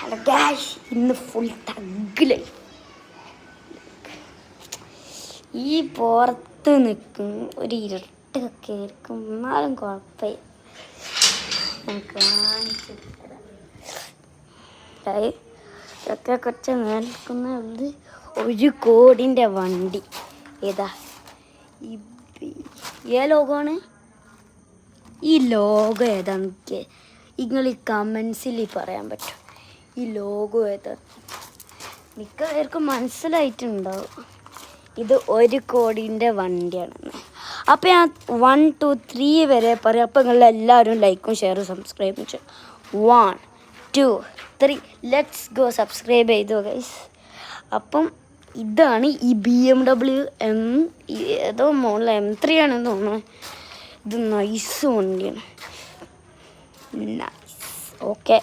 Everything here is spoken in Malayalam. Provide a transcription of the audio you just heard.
ഹലോ ഗായ്സ്, ഇന്ന് ഫുൾ തഗ്ഗിലായി. ഈ പുറത്ത് നിൽക്കും ഒരു ഇരുട്ടൊക്കെ ആയിരിക്കും, എന്നാലും കുഴപ്പമില്ല. ഞാൻ കാണിച്ചു തരാം. ഇതൊക്കെ കുറച്ച് നിൽക്കുന്നത് 1 കോടിൻ്റെ വണ്ടി. ഏതാ ഈ ലോകമാണ്? ഈ ലോഗോ ഏതാ? നിങ്ങൾ ഈ കമൻസിൽ പറയാൻ പറ്റും. ഈ ലോഗോ ഏതാ? മിക്ക പേർക്കും മനസ്സിലായിട്ടുണ്ടാവും ഇത് 1 കോടിൻ്റെ വണ്ടിയാണെന്ന്. അപ്പോൾ ഞാൻ 1 2 3 വരെ പറയാം. അപ്പോൾ നിങ്ങളെല്ലാവരും ലൈക്കും ഷെയറും സബ്സ്ക്രൈബും ചെയ്യും. 1 2 3 ലെറ്റ്സ് ഗോ. സബ്സ്ക്രൈബ് ചെയ്തു ഗൈസ്. അപ്പം ഇതാണ് ഈ BMW ഏതോ മോഡൽ M3 ആണെന്ന് തോന്നുന്നു. ഇത് നൈസ് വണ്ടിയാണ്. നൈസ്. ഓക്കെ.